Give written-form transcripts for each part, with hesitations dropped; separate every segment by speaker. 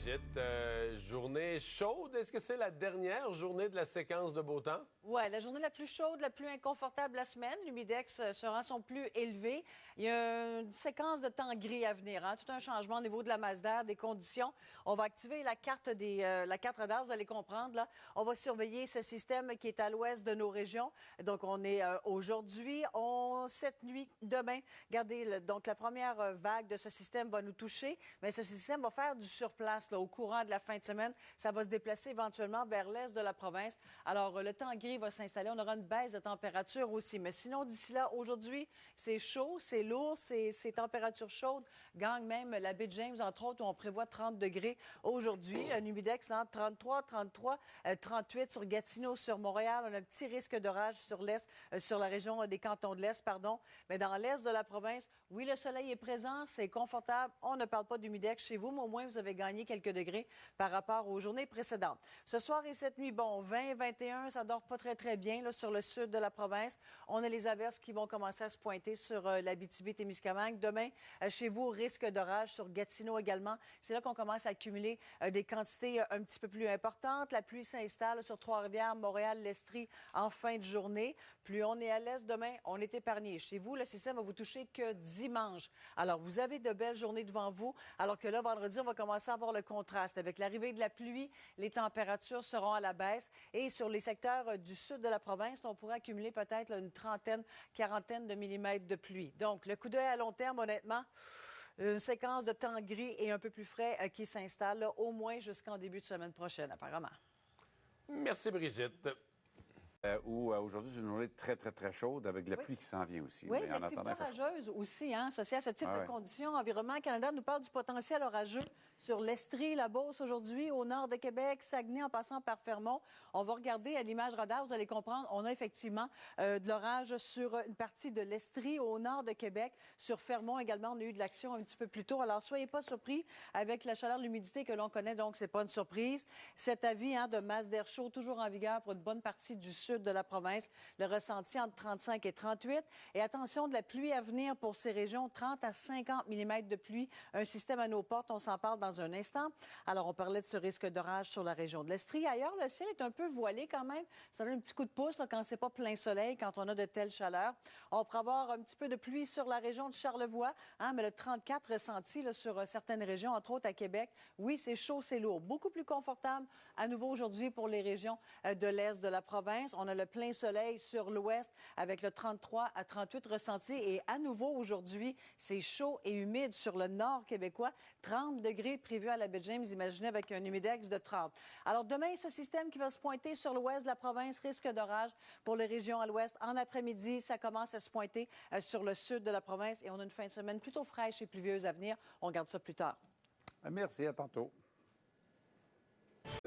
Speaker 1: Brigitte. Journée chaude. Est-ce que c'est la dernière journée de la séquence de beau temps?
Speaker 2: Oui, la journée la plus chaude, la plus inconfortable de la semaine. L'humidex sera son plus élevé. Il y a une séquence de temps gris à venir, hein? Tout un changement au niveau de la masse d'air, des conditions. On va activer la carte radar, vous allez comprendre. Là. On va surveiller ce système qui est à l'ouest de nos régions. Donc, on est aujourd'hui, cette nuit, demain. Regardez, donc la première vague de ce système va nous toucher, mais ce système va faire du surplace là, au courant de la fin de semaine. Ça va se déplacer éventuellement vers l'est de la province. Alors, le temps gris va s'installer. On aura une baisse de température aussi. Mais sinon, d'ici là, aujourd'hui, c'est chaud, c'est lourd, ces températures chaudes gagnent même la baie de James, entre autres, où on prévoit 30 degrés aujourd'hui. Un humidex, 33, 38 sur Gatineau, sur Montréal. On a un petit risque d'orage sur l'est, sur la région des cantons de l'Est, pardon. Mais dans l'est de la province, oui, le soleil est présent, c'est confortable. On ne parle pas d'humidex chez vous, mais au moins, vous avez gagné quelques degrés par rapport aux journées précédentes. Ce soir et cette nuit, bon, 20, 21, ça dort pas très bien là, sur le sud de la province. On a les averses qui vont commencer à se pointer sur l'Abitibi-Témiscamingue. Demain, chez vous, risque d'orage sur Gatineau également. C'est là qu'on commence à accumuler des quantités un petit peu plus importantes. La pluie s'installe sur Trois-Rivières, Montréal, l'Estrie en fin de journée. Plus on est à l'est demain, on est épargné. Chez vous, le système va vous toucher que dimanche. Alors, vous avez de belles journées devant vous, alors que là, vendredi, on va commencer à avoir le contraste. Avec l'arrivée de la pluie, les températures seront à la baisse. Et sur les secteurs du sud de la province, on pourrait accumuler peut-être une trentaine, quarantaine de millimètres de pluie. Donc, le coup d'œil à long terme, honnêtement, une séquence de temps gris et un peu plus frais qui s'installe, là, au moins jusqu'en début de semaine prochaine, apparemment.
Speaker 1: Merci, Brigitte.
Speaker 3: Aujourd'hui, c'est une journée très, très, très chaude avec la pluie qui s'en vient aussi.
Speaker 2: Oui,
Speaker 3: mais
Speaker 2: l'activité orageuse aussi, hein, associée à ce type de conditions. Environnement Canada nous parle du potentiel orageux sur l'Estrie, la Beauce aujourd'hui, au nord de Québec, Saguenay en passant par Fermont. On va regarder à l'image radar, vous allez comprendre, on a effectivement de l'orage sur une partie de l'Estrie, au nord de Québec. Sur Fermont également, on a eu de l'action un petit peu plus tôt. Alors, soyez pas surpris avec la chaleur, l'humidité que l'on connaît, donc c'est pas une surprise. Cet avis de masse d'air chaud toujours en vigueur pour une bonne partie du sud de la province. Le ressenti entre 35 et 38. Et attention, de la pluie à venir pour ces régions, 30 à 50 millimètres de pluie. Un système à nos portes, on s'en parle dans un instant. Alors, on parlait de ce risque d'orage sur la région de l'Estrie. Ailleurs, le ciel est un peu voilé quand même. Ça donne un petit coup de pouce là, quand c'est pas plein soleil, quand on a de telles chaleurs. On pourrait avoir un petit peu de pluie sur la région de Charlevoix, mais le 34 ressenti là, sur certaines régions, entre autres à Québec. Oui, c'est chaud, c'est lourd. Beaucoup plus confortable à nouveau aujourd'hui pour les régions de l'Est de la province. On a le plein soleil sur l'ouest avec le 33 à 38 ressenti. Et à nouveau aujourd'hui, c'est chaud et humide sur le nord québécois. 30 degrés prévus à la baie de James, imaginez avec un humidex de 30. Alors demain, ce système qui va se pointer sur l'ouest de la province, risque d'orage pour les régions à l'ouest. En après-midi, ça commence à se pointer sur le sud de la province et on a une fin de semaine plutôt fraîche et pluvieuse à venir. On regarde ça plus tard.
Speaker 3: Merci, à tantôt.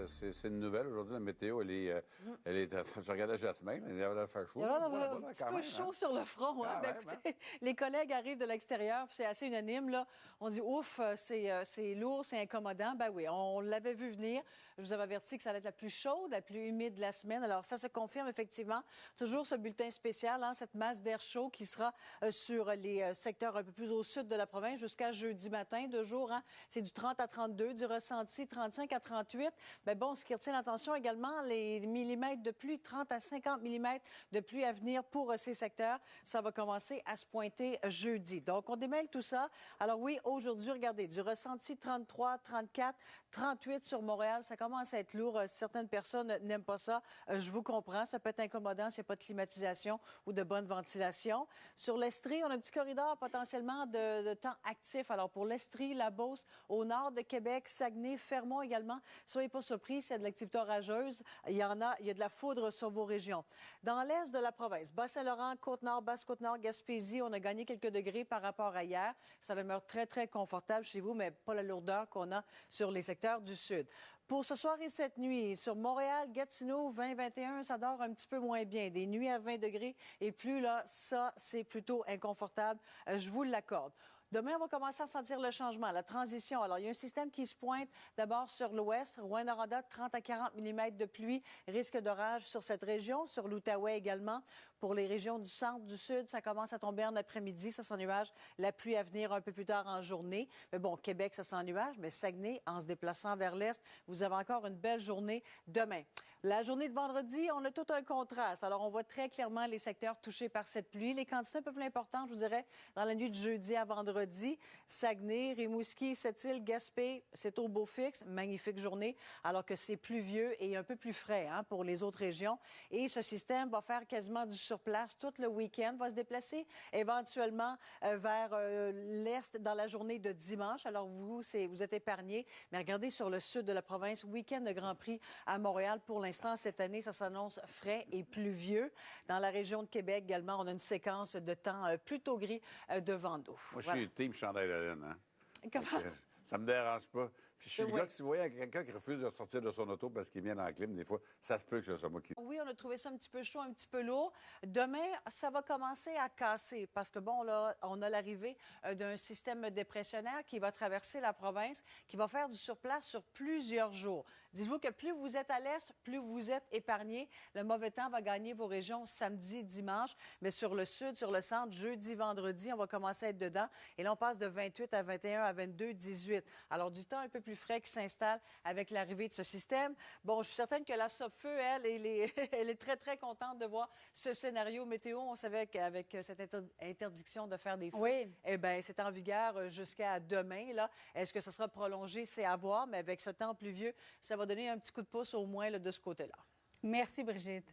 Speaker 3: C'est une nouvelle aujourd'hui, la météo, elle est je regardais Jasmin, elle avait l'air faire chaud.
Speaker 2: Il y a un petit peu chaud sur le front. Écoutez, les collègues arrivent de l'extérieur, puis c'est assez unanime. Là. On dit, ouf, c'est lourd, c'est incommodant. Ben oui, on l'avait vu venir. Je vous avais averti que ça allait être la plus chaude, la plus humide de la semaine. Alors, ça se confirme effectivement. Toujours ce bulletin spécial, cette masse d'air chaud qui sera sur les secteurs un peu plus au sud de la province jusqu'à jeudi matin, 2 jours. C'est du 30 à 32, du ressenti 35 à 38. Mais bon, ce qui retient l'attention également, les millimètres de pluie, 30 à 50 millimètres de pluie à venir pour ces secteurs. Ça va commencer à se pointer jeudi. Donc, on démêle tout ça. Alors oui, aujourd'hui, regardez, du ressenti 33, 34, 38 sur Montréal. Ça commence à être lourd. Certaines personnes n'aiment pas ça. Je vous comprends. Ça peut être incommodant s'il n'y a pas de climatisation ou de bonne ventilation. Sur l'Estrie, on a un petit corridor potentiellement de temps actif. Alors, pour l'Estrie, la Beauce, au nord de Québec, Saguenay, Fermont également, soyez pas surpris, s'il y a de l'activité orageuse, il y a de la foudre sur vos régions. Dans l'est de la province, Bas-Saint-Laurent, Côte-Nord, Basse-Côte-Nord, Gaspésie, on a gagné quelques degrés par rapport à hier. Ça demeure très, très confortable chez vous, mais pas la lourdeur qu'on a sur les secteurs du sud. Pour ce soir et cette nuit, sur Montréal, Gatineau, 20-21, ça dort un petit peu moins bien. Des nuits à 20 degrés et plus, là, ça, c'est plutôt inconfortable. Je vous l'accorde. Demain, on va commencer à sentir le changement, la transition. Alors, il y a un système qui se pointe d'abord sur l'ouest. Rouyn-Noranda, 30 à 40 millimètres de pluie. Risque d'orage sur cette région, sur l'Outaouais également. pour les régions du centre, du sud, ça commence à tomber en après-midi, ça s'ennuage. La pluie à venir un peu plus tard en journée. Mais bon, Québec, ça s'ennuage, mais Saguenay, en se déplaçant vers l'est, vous avez encore une belle journée demain. La journée de vendredi, on a tout un contraste. Alors, on voit très clairement les secteurs touchés par cette pluie. Les quantités un peu plus importantes, je vous dirais, dans la nuit de jeudi à vendredi. Saguenay, Rimouski, Sept-Îles, Gaspé, c'est au beau fixe. Magnifique journée, alors que c'est pluvieux et un peu plus frais pour les autres régions. Et ce système va faire quasiment du surplace tout le week-end, va se déplacer éventuellement vers l'est dans la journée de dimanche. Alors, vous êtes épargnés. Mais regardez sur le sud de la province, week-end de Grand Prix à Montréal. Pour l'instant, cette année, ça s'annonce frais et pluvieux. Dans la région de Québec également, on a une séquence de temps plutôt gris de vent d'eau.
Speaker 3: Moi, je suis team chandail de laine. Hein?
Speaker 2: Comment?
Speaker 3: Ça me dérange pas. Puis je suis le
Speaker 2: Oui.
Speaker 3: gars que si vous voyez quelqu'un qui refuse de sortir de son auto parce qu'il est bien dans la clim, des fois, ça se peut que ce soit moi qui...
Speaker 2: Oui, on a trouvé ça un petit peu chaud, un petit peu lourd. Demain, ça va commencer à casser parce que, bon, là, on a l'arrivée d'un système dépressionnaire qui va traverser la province, qui va faire du surplace sur plusieurs jours. Dites-vous que plus vous êtes à l'est, plus vous êtes épargné. Le mauvais temps va gagner vos régions samedi, dimanche, mais sur le sud, sur le centre, jeudi, vendredi, on va commencer à être dedans. Et là, on passe de 28 à 21 à 22, 18. Alors, du temps un peu plus frais qui s'installe avec l'arrivée de ce système. Bon, je suis certaine que la Sopfeu, elle est très, très contente de voir ce scénario météo. On savait qu'avec cette interdiction de faire des feux, eh bien, c'est en vigueur jusqu'à demain. Là. Est-ce que ça sera prolongé? C'est à voir, mais avec ce temps pluvieux, ça va donner un petit coup de pouce au moins là, de ce côté-là.
Speaker 4: Merci, Brigitte.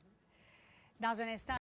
Speaker 4: Dans un instant...